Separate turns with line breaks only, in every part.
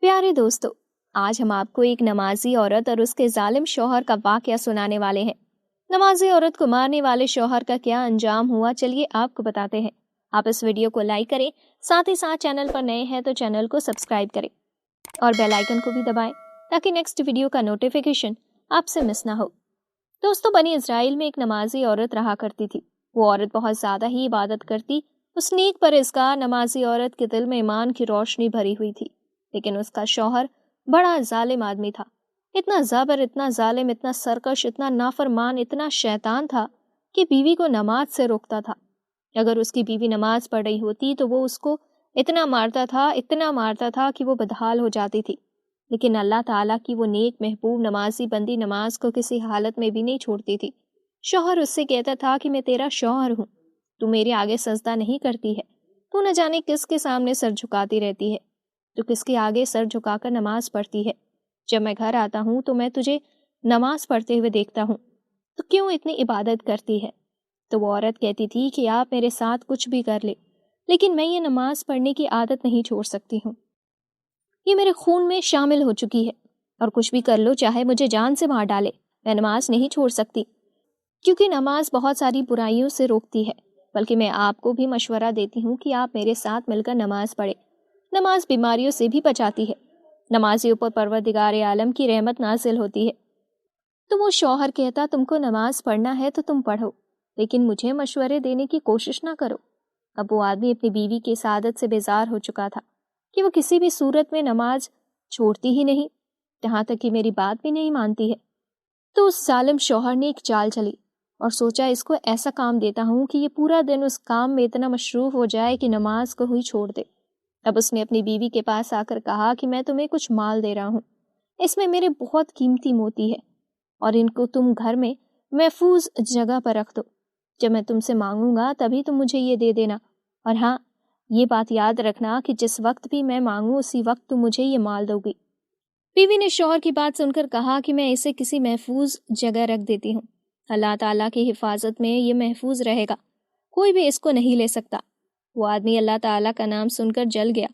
پیارے دوستو، آج ہم آپ کو ایک نمازی عورت اور اس کے ظالم شوہر کا واقعہ سنانے والے ہیں۔ نمازی عورت کو مارنے والے شوہر کا کیا انجام ہوا، چلیے آپ کو بتاتے ہیں۔ آپ اس ویڈیو کو لائک کریں، ساتھ ہی ساتھ چینل پر نئے ہیں تو چینل کو سبسکرائب کریں اور بیل آئیکن کو بھی دبائیں تاکہ نیکسٹ ویڈیو کا نوٹیفیکیشن آپ سے مس نہ ہو۔ دوستو، بنی اسرائیل میں ایک نمازی عورت رہا کرتی تھی۔ وہ عورت بہت زیادہ ہی عبادت کرتی۔ اس نیک پرہیزگار نمازی عورت کے دل میں ایمان کی روشنی بھری ہوئی تھی، لیکن اس کا شوہر بڑا ظالم آدمی تھا۔ اتنا جابر، اتنا ظالم، اتنا سرکش، اتنا نافرمان، اتنا شیطان تھا کہ بیوی کو نماز سے روکتا تھا۔ اگر اس کی بیوی نماز پڑھ رہی ہوتی تو وہ اس کو اتنا مارتا تھا کہ وہ بدحال ہو جاتی تھی۔ لیکن اللہ تعالیٰ کی وہ نیک محبوب نمازی بندی نماز کو کسی حالت میں بھی نہیں چھوڑتی تھی۔ شوہر اس سے کہتا تھا کہ میں تیرا شوہر ہوں، تو میرے آگے سجدہ نہیں کرتی ہے، تو نہ جانے کس کے سامنے سر جھکاتی رہتی ہے، تو کس کے آگے سر جھکا کر نماز پڑھتی ہے۔ جب میں گھر آتا ہوں تو میں تجھے نماز پڑھتے ہوئے دیکھتا ہوں، تو کیوں اتنی عبادت کرتی ہے؟ تو وہ عورت کہتی تھی کہ آپ میرے ساتھ کچھ بھی کر لے، لیکن میں یہ نماز پڑھنے کی عادت نہیں چھوڑ سکتی ہوں۔ یہ میرے خون میں شامل ہو چکی ہے، اور کچھ بھی کر لو، چاہے مجھے جان سے مار ڈالے، میں نماز نہیں چھوڑ سکتی، کیونکہ نماز بہت ساری برائیوں سے روکتی ہے۔ بلکہ میں آپ کو بھی مشورہ دیتی ہوں کہ آپ میرے ساتھ مل کر نماز پڑھیں۔ نماز بیماریوں سے بھی بچاتی ہے۔ نمازیوں پر پروردگار عالم کی رحمت نازل ہوتی ہے۔ تو وہ شوہر کہتا، تم کو نماز پڑھنا ہے تو تم پڑھو، لیکن مجھے مشورے دینے کی کوشش نہ کرو۔ اب وہ آدمی اپنی بیوی کی اس عادت سے بیزار ہو چکا تھا کہ وہ کسی بھی صورت میں نماز چھوڑتی ہی نہیں، یہاں تک کہ میری بات بھی نہیں مانتی ہے۔ تو اس ظالم شوہر نے ایک چال چلی اور سوچا، اس کو ایسا کام دیتا ہوں کہ یہ پورا دن اس کام میں اتنا مصروف ہو جائے کہ نماز کو ہی چھوڑ دے۔ اب اس نے اپنی بیوی کے پاس آ کر کہا کہ میں تمہیں کچھ مال دے رہا ہوں، اس میں میرے بہت قیمتی موتی ہے، اور ان کو تم گھر میں محفوظ جگہ پر رکھ دو۔ جب میں تم سے مانگوں گا تبھی تم مجھے یہ دے دینا، اور ہاں، یہ بات یاد رکھنا کہ جس وقت بھی میں مانگوں اسی وقت تم مجھے یہ مال دو گی۔ بیوی نے شوہر کی بات سن کر کہا کہ میں اسے کسی محفوظ جگہ رکھ دیتی ہوں، اللہ تعالیٰ کی حفاظت میں یہ محفوظ رہے گا، کوئی بھی اس کو نہیں لے سکتا۔ وہ آدمی اللہ تعالیٰ کا نام سن کر جل گیا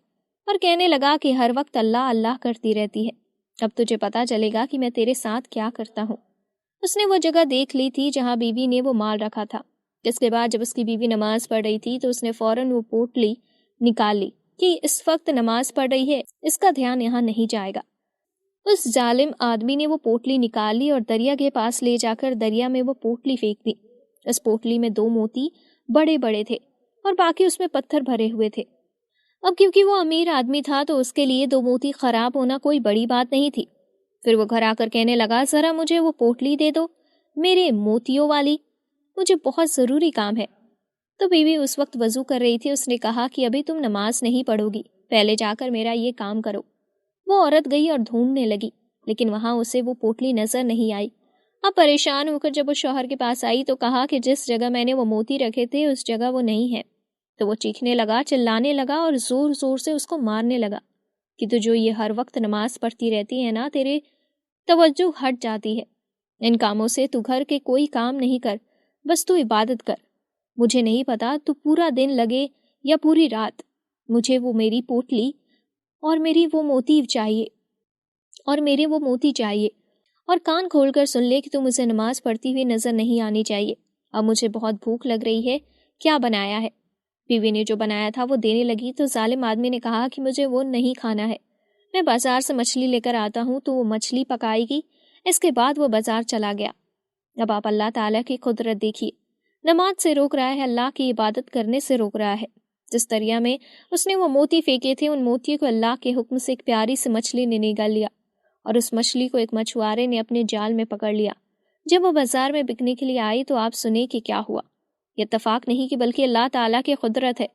اور کہنے لگا کہ ہر وقت اللہ اللہ کرتی رہتی ہے، اب تجھے پتا چلے گا کہ میں تیرے ساتھ کیا کرتا ہوں۔ اس نے وہ جگہ دیکھ لی تھی جہاں بیوی نے وہ مال رکھا تھا۔ اس کے بعد جب اس کی بیوی نماز پڑھ رہی تھی تو اس نے فوراً وہ پوٹلی نکال لی کہ اس وقت نماز پڑھ رہی ہے، اس کا دھیان یہاں نہیں جائے گا۔ اس ظالم آدمی نے وہ پوٹلی نکال لی اور دریا کے پاس لے جا کر دریا میں وہ پوٹلی پھینک دی۔ اس پوٹلی میں 2 موتی بڑے بڑے تھے اور باقی اس میں پتھر بھرے ہوئے تھے۔ اب کیونکہ وہ امیر آدمی تھا تو اس کے لیے 2 موتی خراب ہونا کوئی بڑی بات نہیں تھی۔ پھر وہ گھر آ کر کہنے لگا، ذرا مجھے وہ پوٹلی دے دو، میرے موتیوں والی، مجھے بہت ضروری کام ہے۔ تو بیوی اس وقت وضو کر رہی تھی۔ اس نے کہا کہ ابھی تم نماز نہیں پڑھو گی، پہلے جا کر میرا یہ کام کرو۔ وہ عورت گئی اور ڈھونڈنے لگی، لیکن وہاں اسے وہ پوٹلی نظر نہیں آئی۔ اب پریشان ہو کر جب وہ شوہر کے پاس آئی تو کہا کہ جس جگہ میں نے وہ موتی رکھے تھے اس جگہ وہ نہیں ہے۔ تو وہ چیخنے لگا، چلانے لگا اور زور زور سے اس کو مارنے لگا کہ تو جو یہ ہر وقت نماز پڑھتی رہتی ہے نا، تیرے توجہ ہٹ جاتی ہے، ان کاموں سے تو گھر کے کوئی کام نہیں کر، بس تو عبادت کر۔ مجھے نہیں پتا تو پورا دن لگے یا پوری رات، مجھے وہ میری پوٹلی اور میری وہ موتی چاہیے، اور میرے وہ موتی چاہیے، اور کان کھول کر سن لے کہ تم مجھے نماز پڑھتی ہوئی نظر نہیں آنی چاہیے۔ اب مجھے بہت بھوک لگ رہی ہے، کیا بنایا ہے؟ بیوی نے جو بنایا تھا وہ دینے لگی تو ظالم آدمی نے کہا کہ مجھے وہ نہیں کھانا ہے، میں بازار سے مچھلی لے کر آتا ہوں تو وہ مچھلی پکائے گی۔ اس کے بعد وہ بازار چلا گیا۔ اب آپ اللہ تعالیٰ کی قدرت دیکھیے، نماز سے روک رہا ہے، اللہ کی عبادت کرنے سے روک رہا ہے۔ جس دریا میں اس نے وہ موتی پھینکے تھے، ان موتیوں کو اللہ کے حکم سے ایک پیاری سی مچھلی نے نگل لیا، اور اس مچھلی کو ایک مچھوارے نے اپنے جال میں پکڑ لیا۔ جب وہ بازار میں بکنے کے لیے آئی تو آپ سنیں کہ کیا ہوا۔ یہ اتفاق نہیں کہ بلکہ اللہ تعالیٰ کی قدرت ہے۔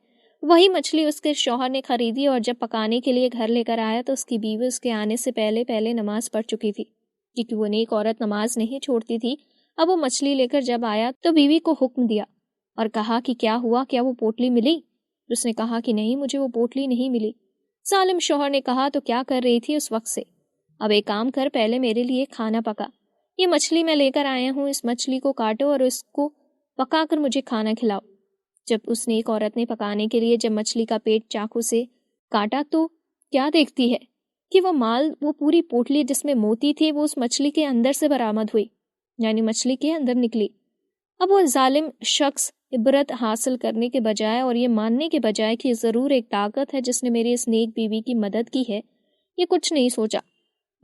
وہی مچھلی اس کے شوہر نے خریدی اور جب پکانے کے لیے گھر لے کر آیا تو اس کی بیوی اس کے آنے سے پہلے نماز پڑھ چکی تھی، کیونکہ وہ نیک عورت نماز نہیں چھوڑتی تھی۔ اب وہ مچھلی لے کر جب آیا تو بیوی کو حکم دیا اور کہا کہ کیا ہوا، کیا وہ پوٹلی ملی؟ اس نے کہا کہ نہیں، مجھے وہ پوٹلی نہیں ملی۔ ظالم شوہر نے کہا، تو کیا کر رہی تھی اس وقت سے؟ اب ایک کام کر، پہلے میرے لیے کھانا پکا، یہ مچھلی میں لے کر آیا ہوں، اس مچھلی کو کاٹو اور اس کو پکا کر مجھے کھانا کھلاؤ۔ جب اس نے ایک عورت نے پکانے کے لیے جب مچھلی کا پیٹ چاقو سے کاٹا تو کیا دیکھتی ہے کہ وہ پوری پوٹلی جس میں موتی تھے وہ اس مچھلی کے اندر سے برآمد ہوئی، یعنی مچھلی کے اندر نکلی۔ اب وہ ظالم شخص عبرت حاصل کرنے کے بجائے اور یہ ماننے کے بجائے کہ ضرور ایک طاقت ہے جس نے میری اس نیک بیوی کی مدد کی ہے، یہ کچھ نہیں سوچا،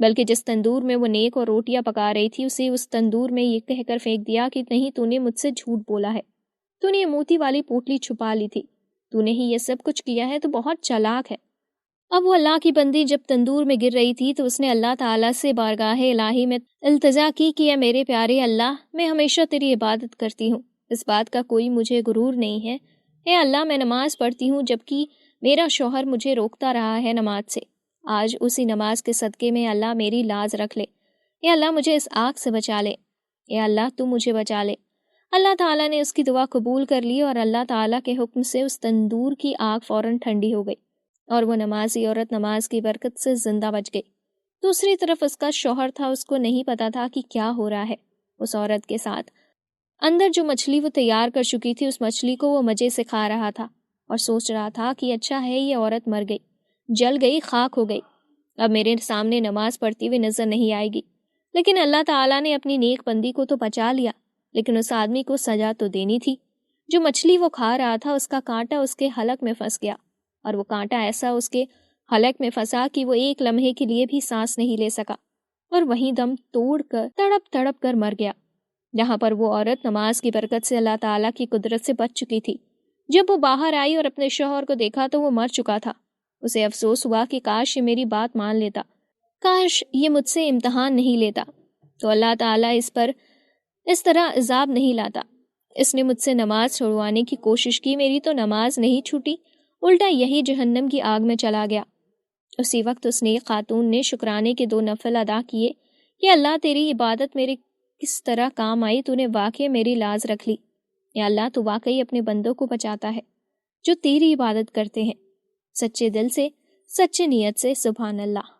بلکہ جس تندور میں وہ نیک اور روٹیاں پکا رہی تھی اسے اس تندور میں یہ کہہ کر پھینک دیا کہ نہیں، تو نے مجھ سے جھوٹ بولا ہے، تو نے یہ موتی والی پوٹلی چھپا لی تھی، تو نے ہی یہ سب کچھ کیا ہے، تو بہت چالاک ہے۔ اب وہ اللہ کی بندی جب تندور میں گر رہی تھی تو اس نے اللہ تعالیٰ سے بارگاہ الہی میں التجا کی کہ اے میرے پیارے اللہ، میں ہمیشہ تیری عبادت کرتی ہوں، اس بات کا کوئی مجھے غرور نہیں ہے۔ اے اللہ، میں نماز پڑھتی ہوں جبکہ میرا شوہر مجھے روکتا رہا ہے نماز سے، آج اسی نماز کے صدقے میں اللہ میری لاز رکھ لے، اے اللہ مجھے اس آگ سے بچا لے، اے اللہ تو مجھے بچا لے۔ اللہ تعالیٰ نے اس کی دعا قبول کر لی اور اللہ تعالیٰ کے حکم سے اس تندور کی آگ فوراً ٹھنڈی ہو گئی اور وہ نمازی عورت نماز کی برکت سے زندہ بچ گئی۔ دوسری طرف اس کا شوہر تھا، اس کو نہیں پتا تھا کہ کیا ہو رہا ہے اس عورت کے ساتھ۔ اندر جو مچھلی وہ تیار کر چکی تھی اس مچھلی کو وہ مزے سے کھا رہا تھا اور سوچ رہا تھا کہ اچھا ہے یہ عورت مر گئی، جل گئی، خاک ہو گئی، اب میرے سامنے نماز پڑھتی ہوئی نظر نہیں آئے گی۔ لیکن اللہ تعالیٰ نے اپنی نیک بندی کو تو بچا لیا، لیکن اس آدمی کو سزا تو دینی تھی۔ جو مچھلی وہ کھا رہا تھا اس کا کانٹا اس کے حلق میں پھنس گیا، اور وہ کانٹا ایسا اس کے حلق میں پھنسا کہ وہ ایک لمحے کے لیے بھی سانس نہیں لے سکا اور وہیں دم توڑ کر تڑپ تڑپ کر مر گیا۔ جہاں پر وہ عورت نماز کی برکت سے اللہ تعالیٰ کی قدرت سے بچ چکی تھی، جب وہ باہر آئی اور اپنے شوہر کو دیکھا تو وہ مر چکا تھا۔ اسے افسوس ہوا کہ کاش یہ میری بات مان لیتا، کاش یہ مجھ سے امتحان نہیں لیتا تو اللہ تعالیٰ اس پر اس طرح عذاب نہیں لاتا۔ اس نے مجھ سے نماز چھڑوانے کی کوشش کی، میری تو نماز نہیں چھوٹی، الٹا یہی جہنم کی آگ میں چلا گیا۔ اسی وقت اس نیک خاتون نے شکرانے کے 2 نفل ادا کیے کہ اللہ تیری عبادت میرے کس طرح کام آئی، تو نے واقعی میری لاز رکھ لی۔ یا اللہ تو واقعی اپنے بندوں کو بچاتا ہے جو تیری عبادت کرتے ہیں، سچے دل سے، سچے نیت سے، سبحان اللہ۔